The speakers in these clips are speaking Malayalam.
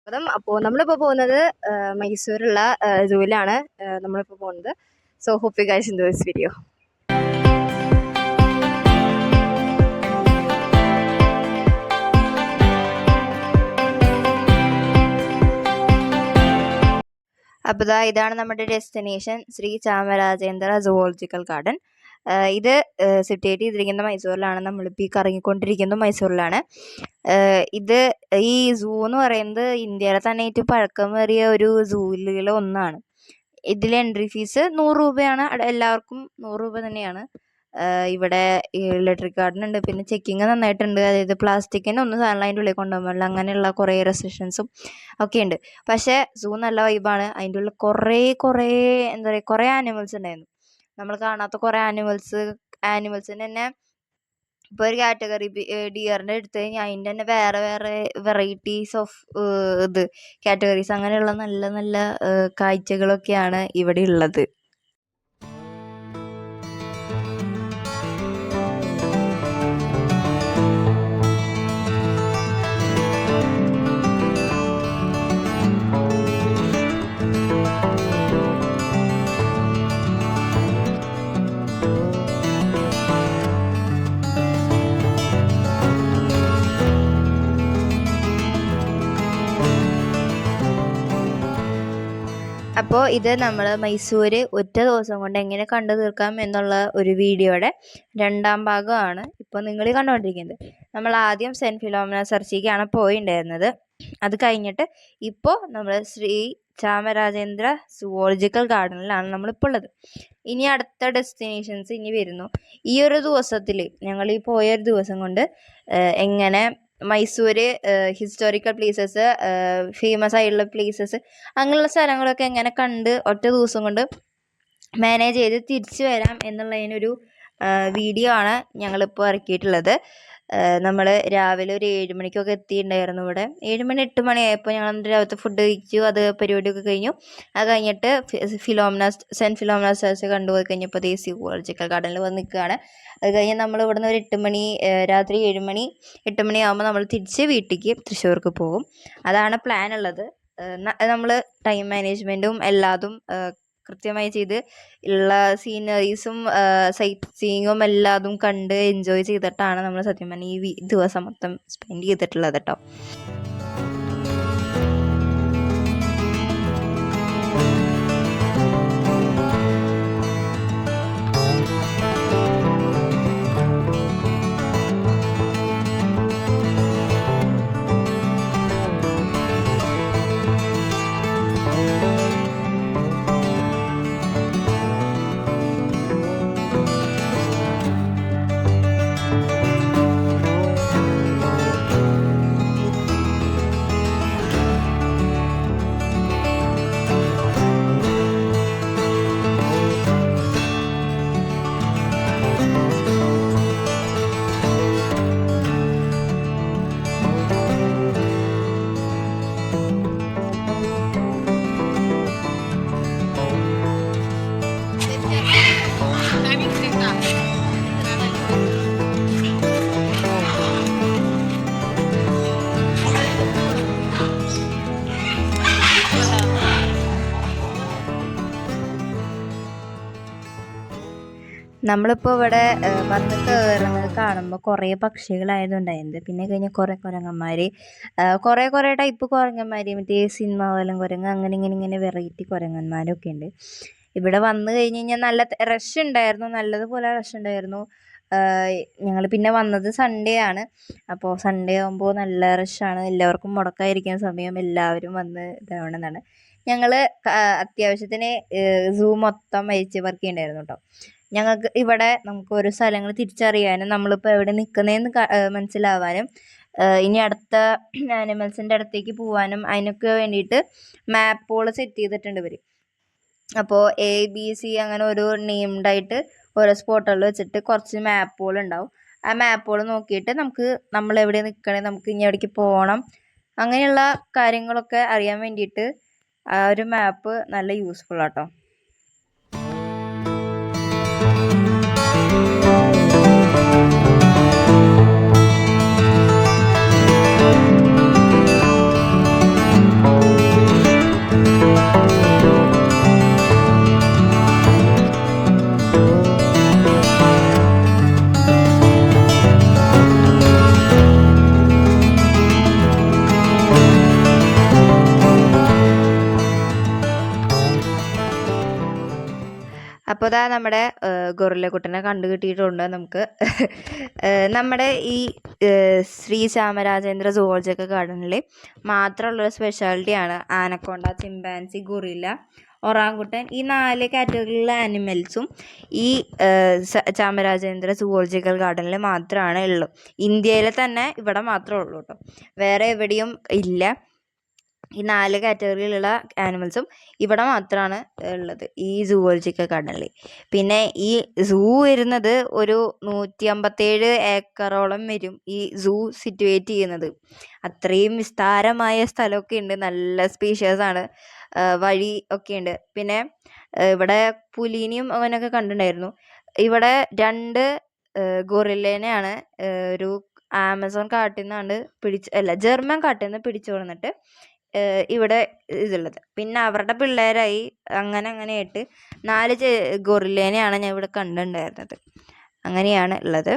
അപ്പോൾ നമ്മളിപ്പോൾ പോകുന്നത് മൈസൂരുള്ള സൂവിലാണ് നമ്മളിപ്പോൾ പോകുന്നത്. So hope you guys enjoy this video. അപ്പോൾ ഇതാണ് നമ്മുടെ destination, Shri Chamarajendra zoological garden. ഇത് സിറ്റുവേറ്റ് ചെയ്തിരിക്കുന്ന മൈസൂരിലാണ്. നമ്മളിപ്പോൾ ഈ കറങ്ങിക്കൊണ്ടിരിക്കുന്നത് മൈസൂരിലാണ്. ഇത് ഈ സൂ എന്ന് പറയുന്നത് ഇന്ത്യയിലെ തന്നെ ഏറ്റവും പഴക്കമേറിയ ഒരു സൂവിൽ ഒന്നാണ്. ഇതിൽ എൻട്രി ഫീസ് 100 രൂപയാണ്. എല്ലാവർക്കും 100 രൂപ തന്നെയാണ്. ഇവിടെ ഇലക്ട്രിക് ഗാർഡൻ ഉണ്ട്, പിന്നെ ചെക്കിങ് നന്നായിട്ടുണ്ട്. അതായത് പ്ലാസ്റ്റിക്കിന് ഒന്നും സാധനം അതിൻ്റെ ഉള്ളിൽ കൊണ്ടുപോകാൻ പാടില്ല, അങ്ങനെയുള്ള കുറേ റെസ്ട്രിക്ഷൻസും ഒക്കെ ഉണ്ട്. പക്ഷേ സൂ നല്ല വൈബാണ്. അതിൻ്റെ ഉള്ളിൽ കുറേ എന്താ പറയുക, കുറേ ആനിമൽസ് ഉണ്ടായിരുന്നു. നമ്മൾ കാണാത്ത കുറേ ആനിമൽസിന് തന്നെ ഇപ്പോൾ ഒരു കാറ്റഗറി ഡിയറിൻ്റെ എടുത്തു കഴിഞ്ഞാൽ അതിൻ്റെ തന്നെ വേറെ വെറൈറ്റീസ് ഓഫ് കാറ്റഗറീസ്, അങ്ങനെയുള്ള നല്ല നല്ല കാഴ്ചകളൊക്കെയാണ് ഇവിടെ ഉള്ളത്. അപ്പോൾ ഇത് നമ്മൾ മൈസൂർ ഒറ്റ ദിവസം കൊണ്ട് എങ്ങനെ കണ്ടു തീർക്കാം എന്നുള്ള ഒരു വീഡിയോയുടെ 2ാം ഭാഗമാണ് ഇപ്പോൾ നിങ്ങൾ കണ്ടുകൊണ്ടിരിക്കുന്നത്. നമ്മൾ ആദ്യം സെൻറ്റ് ഫിലോമിന ചർച്ചിലേക്കാണ് പോയിട്ടുണ്ടായിരുന്നത്. അത് കഴിഞ്ഞിട്ട് ഇപ്പോൾ നമ്മൾ ശ്രീ ചാമരാജേന്ദ്ര സുവോളജിക്കൽ ഗാർഡനിലാണ് നമ്മളിപ്പോൾ ഉള്ളത്. ഇനി അടുത്ത ഡെസ്റ്റിനേഷൻസ് ഇനി വരുന്നു. ഈ ഒരു ദിവസത്തിൽ, ഞങ്ങൾ ഈ പോയൊരു ദിവസം കൊണ്ട് എങ്ങനെ മൈസൂർ ഹിസ്റ്റോറിക്കൽ പ്ലേസസ്, ഫേമസ് ആയിട്ടുള്ള പ്ലേസസ്, അങ്ങനെയുള്ള സ്ഥലങ്ങളൊക്കെ എങ്ങനെ കണ്ട് ഒറ്റ ദിവസം കൊണ്ട് മാനേജ് ചെയ്ത് തിരിച്ചു വരാം എന്നുള്ളതിനൊരു വീഡിയോ ആണ് ഞങ്ങളിപ്പോൾ ഇറക്കിയിട്ടുള്ളത്. നമ്മൾ രാവിലെ ഒരു 7 മണിക്കൊക്കെ എത്തിയിട്ടുണ്ടായിരുന്നു ഇവിടെ. 7 മണി 8 മണിയായപ്പോൾ ഞങ്ങൾ രാവിലത്തെ ഫുഡ് കഴിച്ചു. അത് പരിപാടിയൊക്കെ കഴിഞ്ഞു. അത് കഴിഞ്ഞിട്ട് സെൻറ്റ് ഫിലോമിന ചർച്ച് കണ്ടുപോയി കഴിഞ്ഞപ്പോൾ സുവോളജിക്കൽ ഗാർഡനിൽ വന്ന് നിൽക്കുകയാണ്. അത് കഴിഞ്ഞ് നമ്മൾ ഇവിടുന്ന് ഒരു 8 മണി, രാത്രി 7 മണി 8 മണിയാകുമ്പോൾ നമ്മൾ തിരിച്ച് വീട്ടിലേക്ക് തൃശ്ശൂർക്ക് പോകും. അതാണ് പ്ലാൻ ഉള്ളത്. നമ്മൾ ടൈം മാനേജ്മെൻറ്റും എല്ലാതും കൃത്യമായി ചെയ്ത് ഉള്ള സീനറീസും സൈറ്റ് സീയിങ്ങും എല്ലാതും കണ്ട് എൻജോയ് ചെയ്തിട്ടാണ് നമ്മൾ സത്യം പറഞ്ഞാൽ ഈ ദിവസം മൊത്തം സ്പെൻഡ് ചെയ്തിട്ടുള്ളത് കേട്ടോ. നമ്മളിപ്പോൾ ഇവിടെ വന്ന് കയറുന്നത് കാണുമ്പോൾ കുറേ പക്ഷികളായതുണ്ടായിരുന്നത്. പിന്നെ കഴിഞ്ഞാൽ കുറേ കുരങ്ങന്മാർ, കുറേ ടൈപ്പ് കുരങ്ങന്മാർ, മറ്റേ സിനിമ പോലും കുരങ്ങ്, അങ്ങനെ ഇങ്ങനെ വെറൈറ്റി കുരങ്ങന്മാരൊക്കെ ഉണ്ട്. ഇവിടെ വന്നു കഴിഞ്ഞ് കഴിഞ്ഞാൽ നല്ല റഷ് ഉണ്ടായിരുന്നു, നല്ലതുപോലെ റഷ് ഉണ്ടായിരുന്നു. ഞങ്ങൾ പിന്നെ വന്നത് സൺഡേ ആണ്. അപ്പോൾ സൺഡേ ആകുമ്പോൾ നല്ല റഷാണ്, എല്ലാവർക്കും മുടക്കായിരിക്കുന്ന സമയം, എല്ലാവരും വന്ന് ഇതാവണമെന്നാണ്. ഞങ്ങൾ അത്യാവശ്യത്തിന് സൂ മൊത്തം വർക്ക് ചെയ്യണ്ടായിരുന്നു കേട്ടോ. ഞങ്ങൾക്ക് ഇവിടെ നമുക്ക് ഓരോ സ്ഥലങ്ങൾ തിരിച്ചറിയാനും നമ്മളിപ്പോൾ എവിടെ നിൽക്കുന്നതെന്ന് മനസ്സിലാവാനും ഇനി അടുത്ത ആനിമൽസിൻ്റെ അടുത്തേക്ക് പോകാനും അതിനൊക്കെ വേണ്ടിയിട്ട് മാപ്പുകൾ സെറ്റ് ചെയ്തിട്ടുണ്ട് ഇവർ. അപ്പോൾ ABC അങ്ങനെ ഓരോ നെയിംഡായിട്ട് ഓരോ സ്പോട്ടുകളിൽ വെച്ചിട്ട് കുറച്ച് മാപ്പുകൾ ഉണ്ടാവും. ആ മാപ്പുകൾ നോക്കിയിട്ട് നമ്മൾ എവിടെ നിൽക്കണേ, നമുക്ക് ഇനി എവിടേക്ക് പോകണം, അങ്ങനെയുള്ള കാര്യങ്ങളൊക്കെ അറിയാൻ വേണ്ടിയിട്ട് ആ ഒരു മാപ്പ് നല്ല യൂസ്ഫുൾ ആട്ടോ. അപ്പോൾ ഇതാ നമ്മുടെ ഗൊറില്ലക്കുട്ടനെ കണ്ടു കിട്ടിയിട്ടുണ്ട് നമുക്ക്. നമ്മുടെ ഈ ശ്രീ ചാമരാജേന്ദ്ര സുവോളജിക്കൽ ഗാർഡനിൽ മാത്രമുള്ളൊരു സ്പെഷ്യാലിറ്റിയാണ് ആനക്കൊണ്ട, ചിമ്പാൻസി, ഗൊറില്ല, ഒറാങ്കുട്ടൻ, ഈ 4 കാറ്റഗറിയിലുള്ള ആനിമൽസും ഈ ചാമരാജേന്ദ്ര സുവോളജിക്കൽ ഗാർഡനിൽ മാത്രമാണ് ഉള്ളൂ. ഇന്ത്യയിൽ തന്നെ ഇവിടെ മാത്രമേ ഉള്ളൂ കേട്ടോ, വേറെ എവിടെയും ഇല്ല. ഈ 4 കാറ്റഗറിയിലുള്ള ആനിമൽസും ഇവിടെ മാത്രമാണ് ഉള്ളത് ഈ സുവോളജിക്കൽ ഗാർഡനിൽ. പിന്നെ ഈ സൂ വരുന്നത് ഒരു 157 ഏക്കറോളം വരും ഈ സൂ സിറ്റുവേറ്റ് ചെയ്യുന്നത്. അത്രയും വിസ്താരമായ സ്ഥലമൊക്കെ ഉണ്ട്, നല്ല സ്പീഷ്യസാണ്, വഴി ഒക്കെ ഉണ്ട്. പിന്നെ ഇവിടെ പുലീനെയും അങ്ങനെയൊക്കെ കണ്ടിട്ടുണ്ടായിരുന്നു. ഇവിടെ 2 ഗൊറില്ലേനെയാണ് ഒരു ആമസോൺ കാട്ടിൽ നിന്നാണ്ട് ജർമ്മൻ കാട്ടിൽ നിന്ന് പിടിച്ചു കൊണ്ടിട്ട് ഇവിടെ ഇതുള്ളത്. പിന്നെ അവരുടെ പിള്ളേരായി അങ്ങനെയായിട്ട് 4 ഗൊറില്ലേനെയാണ് ഞാൻ ഇവിടെ കണ്ടിട്ടുണ്ടായിരുന്നത്. അങ്ങനെയാണ് ഉള്ളത്.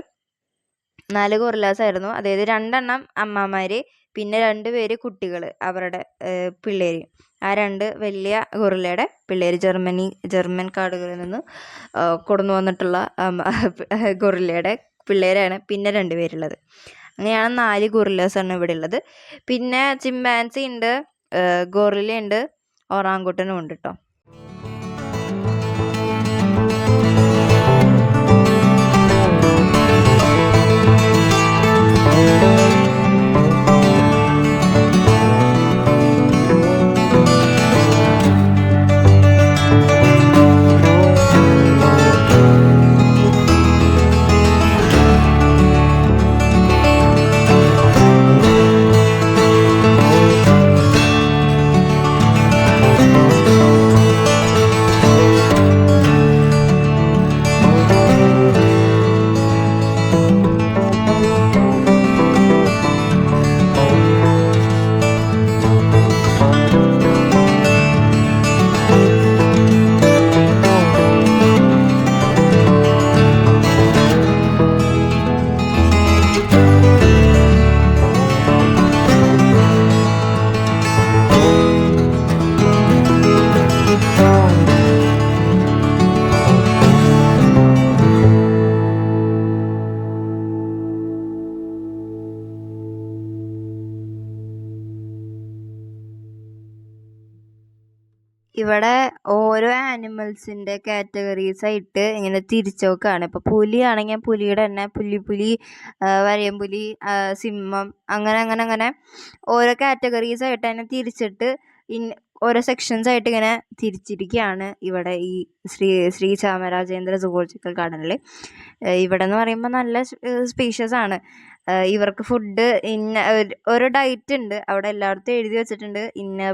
4 ഗൊറില്ലാസ് ആയിരുന്നു, അതായത് 2 എണ്ണം അമ്മമാർ, പിന്നെ 2 പേര് കുട്ടികൾ, അവരുടെ പിള്ളേർ. ആ 2 വലിയ ഗൊറില്ലയുടെ പിള്ളേർ ജർമ്മൻ കാടുകളിൽ നിന്ന് കൊണ്ടു വന്നിട്ടുള്ള ഗൊറില്ലയുടെ പിള്ളേരാണ് പിന്നെ 2 പേരുള്ളത്. അങ്ങനെയാണ് 4 ഗൊറില്ലാസാണ് ഇവിടെ ഉള്ളത്. പിന്നെ ചിമ്പാൻസി ഉണ്ട്, ഗൊറില്ല ഉണ്ട്, ഒറാങ്കുട്ടനും ഉണ്ട് കേട്ടോ. ഇവിടെ ഓരോ ആനിമൽസിൻ്റെ കാറ്റഗറീസായിട്ട് ഇങ്ങനെ തിരിച്ചോക്കാണ്. ഇപ്പോൾ പുലിയാണെങ്കിൽ പുലിയുടെ തന്നെ പുലി, വരയൻപുലി, സിംഹം, അങ്ങനെ ഓരോ കാറ്റഗറീസായിട്ട് തന്നെ തിരിച്ചിട്ട് ഓരോ സെക്ഷൻസായിട്ട് ഇങ്ങനെ തിരിച്ചിരിക്കുകയാണ് ഇവിടെ ഈ ശ്രീ ചാമരാജേന്ദ്ര സുവോളജിക്കൽ ഗാർഡനിൽ. ഇവിടെ എന്ന് പറയുമ്പോൾ നല്ല സ്പീഷ്യസാണ്. ഇവർക്ക് ഫുഡ് ഒരു ഡയറ്റ് ഉണ്ട് അവിടെ, എല്ലായിടത്തും എഴുതി വെച്ചിട്ടുണ്ട് ഇന്ന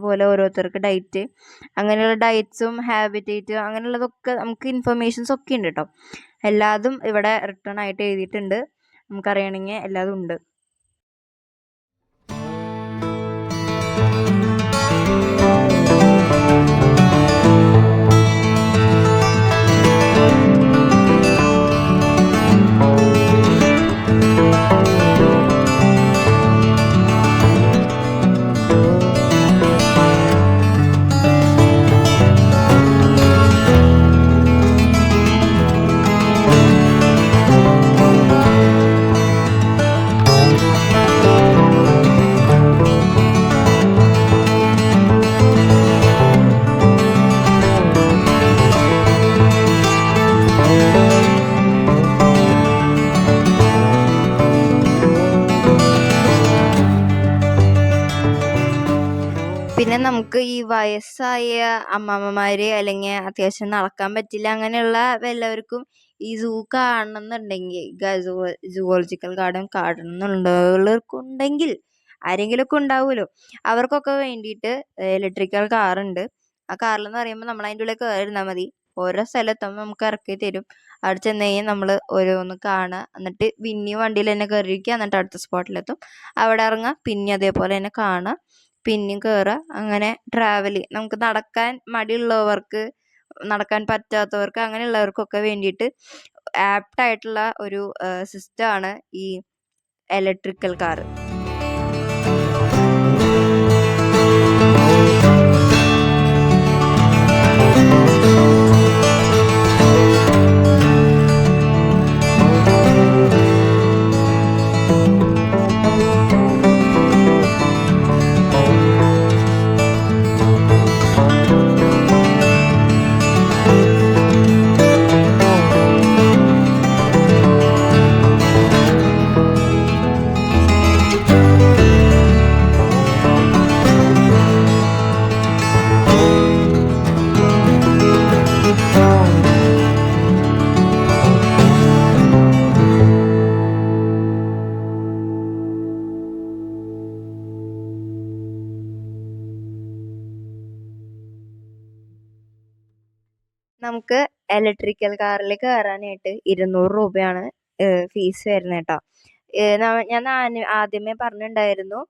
പോലെ ഓരോരുത്തർക്ക് ഡയറ്റ്. അങ്ങനെയുള്ള ഡയറ്റ്സും ഹാബിറ്റേറ്റ് അങ്ങനെയുള്ളതൊക്കെ നമുക്ക് ഇൻഫർമേഷൻസ് ഒക്കെ ഉണ്ട് കേട്ടോ. എല്ലാതും ഇവിടെ റിട്ടേൺ ആയിട്ട് എഴുതിയിട്ടുണ്ട്, നമുക്കറിയണമെങ്കിൽ എല്ലാതും ഉണ്ട്. പിന്നെ നമുക്ക് ഈ വയസ്സായ അമ്മമ്മമാർ അല്ലെങ്കിൽ അത്യാവശ്യം നടക്കാൻ പറ്റില്ല അങ്ങനെയുള്ള എല്ലാവർക്കും ഈ സൂ കാണണമെന്നുണ്ടെങ്കിൽ, സുവോളജിക്കൽ ഗാർഡൻ കാണണമെന്നുള്ളവർക്കുണ്ടെങ്കിൽ, ആരെങ്കിലുമൊക്കെ ഉണ്ടാവുമല്ലോ, അവർക്കൊക്കെ വേണ്ടിയിട്ട് ഇലക്ട്രിക്കൽ കാറുണ്ട്. ആ കാറിലെന്ന് പറയുമ്പോൾ നമ്മൾ അതിൻ്റെ ഉള്ളിൽ കയറിയിരുന്നാൽ മതി. ഓരോ സ്ഥലത്തും നമുക്ക് ഇറക്കി തരും. അവിടെ ചെന്ന് കഴിഞ്ഞാൽ നമ്മൾ ഓരോന്ന് കാണുക, എന്നിട്ട് പിന്നെയും വണ്ടിയിൽ തന്നെ കയറിയിരിക്കുക, എന്നിട്ട് അടുത്ത സ്പോട്ടിലെത്തും, അവിടെ ഇറങ്ങുക, പിന്നെ അതേപോലെ തന്നെ കാണുക, പിന്നെയും കയറുക, അങ്ങനെ ട്രാവൽ. നമുക്ക് നടക്കാൻ മടിയുള്ളവർക്ക്, നടക്കാൻ പറ്റാത്തവർക്ക്, അങ്ങനെയുള്ളവർക്കൊക്കെ വേണ്ടിയിട്ട് ആപ്റ്റായിട്ടുള്ള ഒരു സിസ്റ്റമാണ് ഈ ഇലക്ട്രിക്കൽ കാറ്. നമുക്ക് ഇലക്ട്രിക്കൽ കാറിൽ കയറാനായിട്ട് 200 രൂപയാണ് ഫീസ് വരുന്നത് കേട്ടോ. ഞാൻ ആദ്യമേ പറഞ്ഞിട്ടുണ്ടായിരുന്നു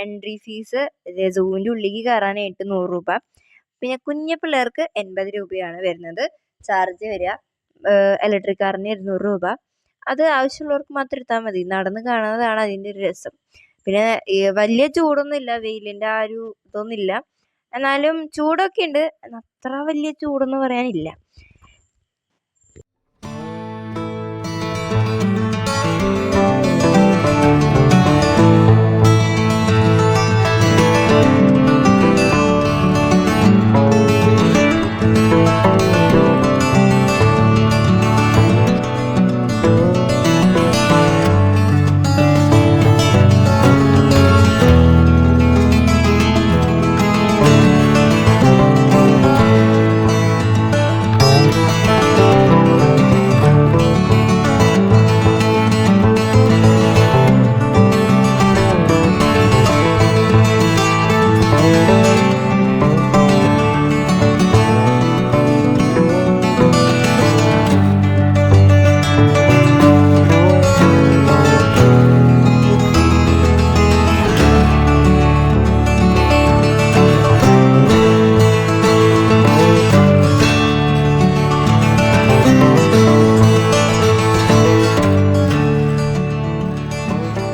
എൻട്രി ഫീസ് സൂവിൻ്റെ ഉള്ളിലേക്ക് കയറാനായിട്ട് 100 രൂപ. പിന്നെ കുഞ്ഞു പിള്ളേർക്ക് 80 രൂപയാണ് വരുന്നത് ചാർജ് വരിക. ഇലക്ട്രിക് കാറിന് 200 രൂപ. അത് ആവശ്യമുള്ളവർക്ക് മാത്രം എടുത്താൽ മതി. നടന്ന് കാണുന്നതാണ് അതിൻ്റെ ഒരു രസം. പിന്നെ വലിയ ചൂടൊന്നും ഇല്ല, വെയിലിൻ്റെ ആ ഒരു ഇതൊന്നും ഇല്ല. എന്നാലും ചൂടൊക്കെ ഉണ്ട്, അത്ര വലിയ ചൂടൊന്നും പറയാനില്ല.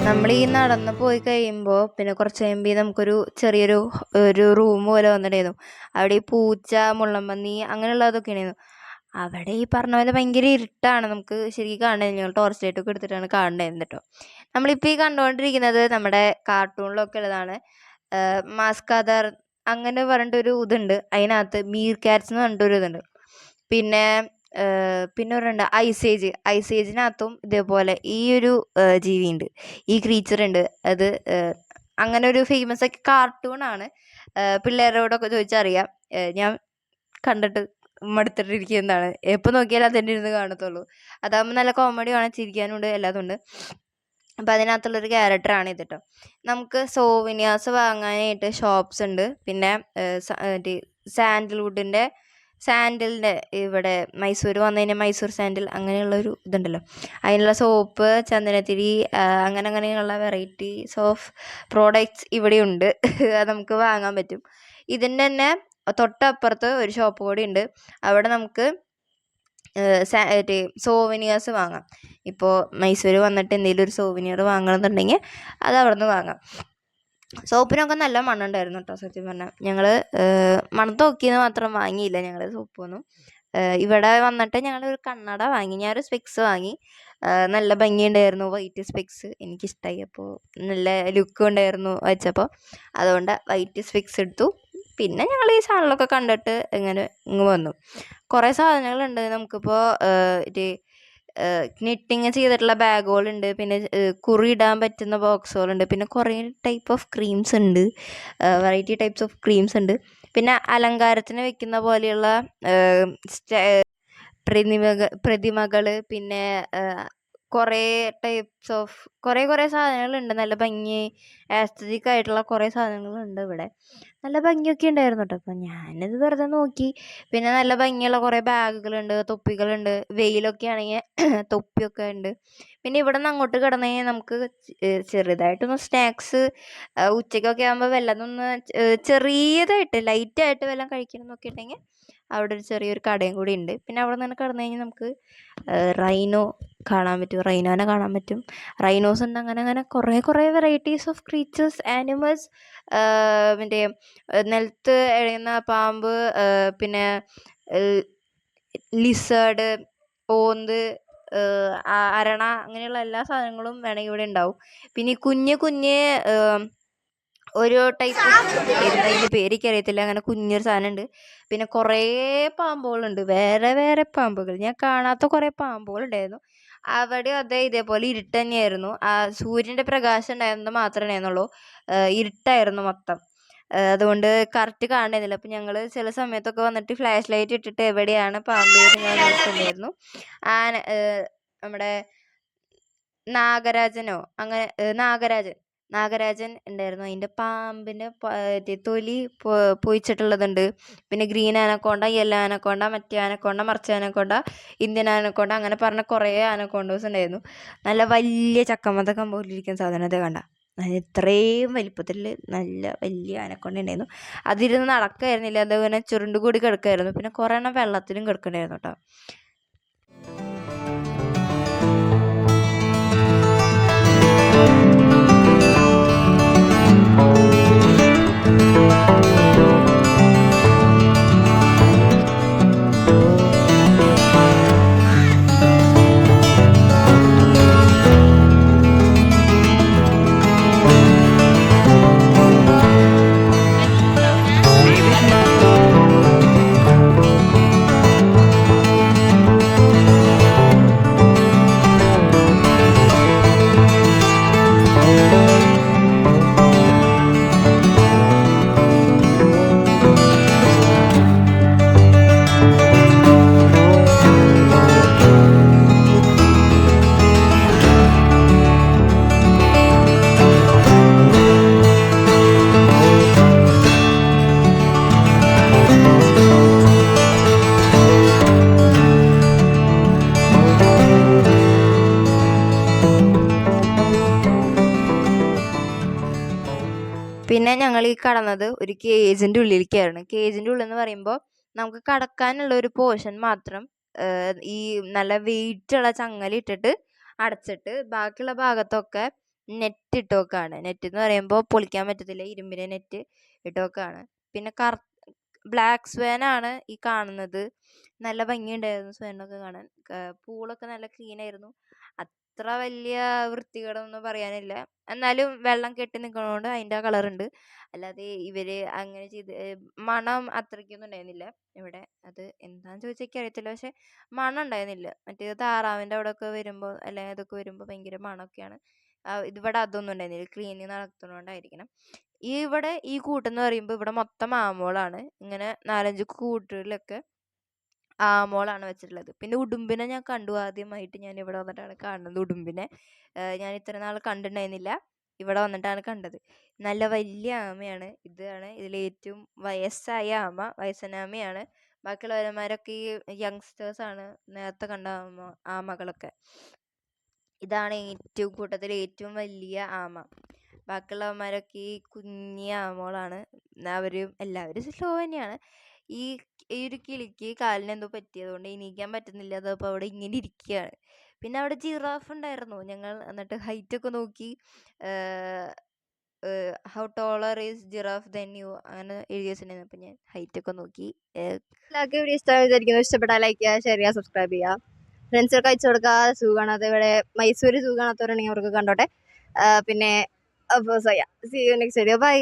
നമ്മൾ ഈ നടന്ന് പോയി കഴിയുമ്പോൾ പിന്നെ കുറച്ച് കഴിയുമ്പോൾ നമുക്കൊരു ചെറിയൊരു റൂം പോലെ വന്നിട്ടായിരുന്നു. അവിടെ ഈ പൂച്ച, മുള്ളൻപന്നി അങ്ങനെയുള്ളതൊക്കെ ഉണ്ടായിരുന്നു. അവിടെ ഈ പറഞ്ഞ പോലെ ഭയങ്കര ഇരുട്ടാണ്, നമുക്ക് ശരിക്കും കാണുന്നത്. ഞങ്ങൾ ടോർച്ച് ലൈറ്റൊക്കെ എടുത്തിട്ടാണ് കാണുന്നത് കേട്ടോ. നമ്മളിപ്പോൾ ഈ കണ്ടുകൊണ്ടിരിക്കുന്നത് നമ്മുടെ കാർട്ടൂണിലൊക്കെ ഉള്ളതാണ്. മാസ്കാദർ അങ്ങനെ പറഞ്ഞിട്ടൊരു ഇതുണ്ട്. അതിനകത്ത് മീർ ക്യാറ്റ്സ് എന്ന് പറഞ്ഞിട്ടൊരു ഇതുണ്ട്. പിന്നെ ഒരെണ്ണമുണ്ട് ഐസേജിനകത്തും ഇതേപോലെ ഈ ഒരു ജീവിയുണ്ട്, ഈ ക്രീച്ചർ ഉണ്ട്. അത് അങ്ങനെ ഒരു ഫേമസ് ഒക്കെ കാർട്ടൂണാണ്. പിള്ളേരോടൊക്കെ ചോദിച്ചറിയാം. ഞാൻ കണ്ടിട്ട് മടുത്തിട്ടിരിക്കുന്നതാണ്. എപ്പോൾ നോക്കിയാലും അതെന്നെ ഇരുന്ന് കാണത്തുള്ളൂ. അതാകുമ്പോൾ നല്ല കോമഡിയാണ്, ചിരിക്കാനുണ്ട്, എല്ലാതും ഉണ്ട്. അപ്പം അതിനകത്തുള്ളൊരു ക്യാരക്ടറാണ് ഇത് കേട്ടോ. നമുക്ക് സോവിനിയേഴ്സ് വാങ്ങാനായിട്ട് ഷോപ്സ് ഉണ്ട്. പിന്നെ സാൻഡലിൻ്റെ ഇവിടെ മൈസൂർ വന്നു കഴിഞ്ഞാൽ മൈസൂർ സാൻഡിൽ അങ്ങനെയുള്ളൊരു ഇതുണ്ടല്ലോ, അതിനുള്ള സോപ്പ്, ചന്ദനത്തിരി, അങ്ങനെയുള്ള വെറൈറ്റീസ് ഓഫ് പ്രോഡക്റ്റ്സ് ഇവിടെയുണ്ട്. അത് നമുക്ക് വാങ്ങാൻ പറ്റും. ഇതിൻ്റെ തന്നെ തൊട്ടപ്പുറത്ത് ഒരു ഷോപ്പ് കൂടി ഉണ്ട്. അവിടെ നമുക്ക് സോവനിയേഴ്സ് വാങ്ങാം. ഇപ്പോൾ മൈസൂർ വന്നിട്ട് എന്തെങ്കിലും ഒരു സോവനിയർ വാങ്ങണമെന്നുണ്ടെങ്കിൽ അത് അവിടെ നിന്ന് വാങ്ങാം. സോപ്പിനൊക്കെ നല്ല മണ്ണുണ്ടായിരുന്നു കേട്ടോ. സത്യം പറഞ്ഞാൽ ഞങ്ങൾ മണത്ത് നോക്കിയെന്ന് മാത്രം വാങ്ങിയില്ല ഞങ്ങൾ സോപ്പൊന്നും. ഇവിടെ വന്നിട്ട് ഞങ്ങളൊരു കണ്ണട വാങ്ങി, ഞാനൊരു സ്പെക്സ് വാങ്ങി. നല്ല ഭംഗിയുണ്ടായിരുന്നു, വൈറ്റ് സ്പെക്സ് എനിക്കിഷ്ടമായി. അപ്പോൾ നല്ല ലുക്കും ഉണ്ടായിരുന്നു വെച്ചപ്പോൾ, അതുകൊണ്ട് വൈറ്റ് സ്പെക്സ് എടുത്തു. പിന്നെ ഞങ്ങൾ ഈ സാധനങ്ങളൊക്കെ കണ്ടിട്ട് ഇങ്ങ് വന്നു. കുറേ സാധനങ്ങളുണ്ട് നമുക്കിപ്പോൾ. നിറ്റിങ് ചെയ്തിട്ടുള്ള ബാഗുകളുണ്ട്, പിന്നെ കുറി ഇടാൻ പറ്റുന്ന ബോക്സുകളുണ്ട്, പിന്നെ കുറേ ടൈപ്പ് ഓഫ് ക്രീംസ് ഉണ്ട്, വെറൈറ്റി ടൈപ്സ് ഓഫ് ക്രീംസ് ഉണ്ട്. പിന്നെ അലങ്കാരത്തിന് വെക്കുന്ന പോലെയുള്ള പ്രതിമകൾ, പിന്നെ കുറേ ടൈപ്സ് ഓഫ് കുറേ സാധനങ്ങളുണ്ട്. നല്ല ഭംഗി ആസ്തറ്റിക് ആയിട്ടുള്ള കുറേ സാധനങ്ങളുണ്ട് ഇവിടെ. നല്ല ഭംഗിയൊക്കെ ഉണ്ടായിരുന്നു കേട്ടോ. അപ്പോൾ ഞാനിത് വെറുതെ നോക്കി. പിന്നെ നല്ല ഭംഗിയുള്ള കുറേ ബാഗുകളുണ്ട്, തൊപ്പികളുണ്ട്. വെയിലൊക്കെ ആണെങ്കിൽ തൊപ്പിയൊക്കെ ഉണ്ട്. പിന്നെ ഇവിടെ നിന്ന് അങ്ങോട്ട് കിടന്നു കഴിഞ്ഞാൽ നമുക്ക് ചെറുതായിട്ടൊന്ന് സ്നാക്സ്, ഉച്ചയ്ക്കൊക്കെ ആകുമ്പോൾ വല്ലതൊന്ന് ചെറിയതായിട്ട് ലൈറ്റായിട്ട് വല്ലതും കഴിക്കണം എന്നൊക്കെ ഉണ്ടെങ്കിൽ അവിടെ ഒരു ചെറിയൊരു കടയും കൂടി ഉണ്ട്. പിന്നെ അവിടെ നിന്ന് കിടന്നു കഴിഞ്ഞാൽ നമുക്ക് റൈനോനെ കാണാൻ പറ്റും. റൈനോസ് ഉണ്ട്. അങ്ങനെ കുറേ വെറൈറ്റീസ് ഓഫ് ക്രീച്ചേഴ്സ്, ആനിമൽസ്. മറ്റേ നിലത്ത് എഴയുന്ന പാമ്പ്, പിന്നെ ലിസേർഡ്, ഓന്ത്, അരണ, അങ്ങനെയുള്ള എല്ലാ സാധനങ്ങളും വേണമെങ്കിൽ ഇവിടെ ഉണ്ടാവും. പിന്നെ ഈ കുഞ്ഞ് ഒരു ടൈപ്പ് അതിൻ്റെ പേരൊക്കെ അറിയത്തില്ല, അങ്ങനെ കുഞ്ഞൊരു സാധനമുണ്ട്. പിന്നെ കുറേ പാമ്പുകളുണ്ട്, വേറെ പാമ്പുകൾ, ഞാൻ കാണാത്ത കുറേ പാമ്പുകളുണ്ടായിരുന്നു. അവിടെ ഇതേപോലെ ഇരുട്ട് തന്നെയായിരുന്നു. സൂര്യൻ്റെ പ്രകാശം ഉണ്ടായിരുന്നത് മാത്രമേ ഉണ്ടായിരുന്നുള്ളൂ. ഇരുട്ടായിരുന്നു മൊത്തം. അതുകൊണ്ട് കറക്റ്റ് കാണുന്നില്ല. അപ്പം ഞങ്ങൾ ചില സമയത്തൊക്കെ വന്നിട്ട് ഫ്ലാഷ് ലൈറ്റ് ഇട്ടിട്ട് എവിടെയാണ് പാമ്പ് ഞങ്ങൾ നോക്കുന്നുണ്ടായിരുന്നു. നമ്മുടെ നാഗരാജൻ നാഗരാജൻ ഉണ്ടായിരുന്നു. അതിൻ്റെ പാമ്പിൻ്റെ തൊലി പൊയിച്ചിട്ടുള്ളതുണ്ട്. പിന്നെ ഗ്രീൻ ആനക്കോണ്ട, യെല്ലോ ആനക്കോണ്ട, മറ്റേ ആനക്കോണ്ട, മറിച്ച ആനക്കോണ്ട, ഇന്ത്യൻ ആനക്കോണ്ട, അങ്ങനെ പറഞ്ഞ കുറേ ആനക്കോണ്ടോസ് ഉണ്ടായിരുന്നു. നല്ല വലിയ ചക്കമതക്കം പോലിരിക്കുന്ന സാധനത്തെ കണ്ട ഇത്രയും വലിപ്പത്തിൽ നല്ല വലിയ ആനക്കൊണ്ട ഉണ്ടായിരുന്നു. അതിരുന്ന് നടക്കായിരുന്നില്ല, അതങ്ങനെ ചുരുണ്ടുകൂടി കിടക്കായിരുന്നു. പിന്നെ കുറേ എണ്ണം വെള്ളത്തിലും കിടക്കണ്ടായിരുന്നു കേട്ടോ. പിന്നെ ഞങ്ങൾ ഈ കടന്നത് ഒരു കേജിൻ്റെ ഉള്ളിലേക്കായിരുന്നു. കേജിൻ്റെ ഉള്ളിൽ എന്ന് പറയുമ്പോൾ നമുക്ക് കടക്കാനുള്ള ഒരു പോർഷൻ മാത്രം ഈ നല്ല വെയിറ്റുള്ള ചങ്ങല ഇട്ടിട്ട് അടച്ചിട്ട് ബാക്കിയുള്ള ഭാഗത്തൊക്കെ നെറ്റ് ഇട്ട് വെക്കാണ്. നെറ്റ് എന്ന് പറയുമ്പോൾ പൊളിക്കാൻ പറ്റത്തില്ല, ഇരുമ്പിൻ്റെ നെറ്റ് ഇട്ട് വെക്കാണ്. പിന്നെ ബ്ലാക്ക് സ്വാനാണ് ഈ കാണുന്നത്. നല്ല ഭംഗിയുണ്ടായിരുന്നു സ്വാനൊക്കെ കാണാൻ. പൂളൊക്കെ നല്ല ക്ലീൻ ആയിരുന്നു. അത്ര വലിയ വൃത്തികേടൊന്നും പറയാനില്ല. എന്നാലും വെള്ളം കെട്ടി നിൽക്കുന്നതുകൊണ്ട് അതിൻ്റെ ആ കളറുണ്ട്. അല്ലാതെ ഇവർ അങ്ങനെ ചെയ്ത് മണം അത്രയ്ക്കൊന്നും ഉണ്ടായിരുന്നില്ല ഇവിടെ. അത് എന്താണെന്ന് ചോദിച്ചാൽ എനിക്ക് അറിയത്തില്ല, പക്ഷെ മണം ഉണ്ടായിരുന്നില്ല. മറ്റേത് താറാവിൻ്റെ അവിടെയൊക്കെ വരുമ്പോൾ അല്ലെങ്കിൽ അതൊക്കെ വരുമ്പോൾ ഭയങ്കര മണമൊക്കെയാണ്. ഇതിവിടെ അതൊന്നും ഉണ്ടായിരുന്നില്ല. ക്ലീനിങ് നടത്തുന്നതുകൊണ്ടായിരിക്കണം. ഇവിടെ ഈ കൂട്ടെന്ന് പറയുമ്പോൾ ഇവിടെ മൊത്തം ആമോളാണ്. ഇങ്ങനെ 4-5 കൂട്ടുകളിലൊക്കെ ആമോളാണ് വെച്ചിട്ടുള്ളത്. പിന്നെ ഉടുമ്പിനെ ഞാൻ കണ്ടു. ആദ്യമായിട്ട് ഞാൻ ഇവിടെ വന്നിട്ടാണ് കാണുന്നത് ഉടുമ്പിനെ. ഞാൻ ഇത്ര നാൾ കണ്ടിട്ടുണ്ടായിരുന്നില്ല, ഇവിടെ വന്നിട്ടാണ് കണ്ടത്. നല്ല വലിയ ആമയാണ്. ഇതാണ് ഇതിലേറ്റവും വയസ്സായ ആമ, വയസ്സനാമയാണ്. ആമയാണ്. ബാക്കിയുള്ളവന്മാരൊക്കെ ഈ യങ്സ്റ്റേഴ്സാണ്, നേരത്തെ കണ്ട ആമകളൊക്കെ. ഇതാണ് കൂട്ടത്തിൽ ഏറ്റവും വലിയ ആമ. ബാക്കിയുള്ളവന്മാരൊക്കെ ഈ കുഞ്ഞി ആമകളാണ്. എല്ലാവരും സ്ലോ തന്നെയാണ്. ഈ ഒരു കിളിക്ക് കാലിന് എന്തോ പറ്റിയതുകൊണ്ട് എണീക്കാൻ പറ്റുന്നില്ല. അതപ്പോൾ അവിടെ ഇങ്ങനെ ഇരിക്കുകയാണ്. പിന്നെ അവിടെ ജിറാഫ് ഉണ്ടായിരുന്നു. ഞങ്ങൾ എന്നിട്ട് ഹൈറ്റൊക്കെ നോക്കി. How ടോളർ is giraffe then you അങ്ങനെ എഴുതി വെച്ചിട്ടുണ്ടായിരുന്നു. അപ്പം ഞാൻ ഹൈറ്റൊക്കെ നോക്കി. എല്ലാവർക്കും വീഡിയോ ഇഷ്ടമായി വിചാരിക്കുന്നു. ഇഷ്ടപ്പെട്ടാൽ ലൈക്ക് ചെയ്യുക, ഷെയർ ചെയ്യുക, സബ്സ്ക്രൈബ് ചെയ്യുക. ഫ്രണ്ട്സൊക്കെ അയച്ചു കൊടുക്കുക. സൂ കാണാതെ ഇവിടെ മൈസൂർ സൂ കാണാത്തവരുണ്ടെങ്കിൽ അവർക്ക് കണ്ടോട്ടെ. പിന്നെ അപ്പോൾ see you next video. By.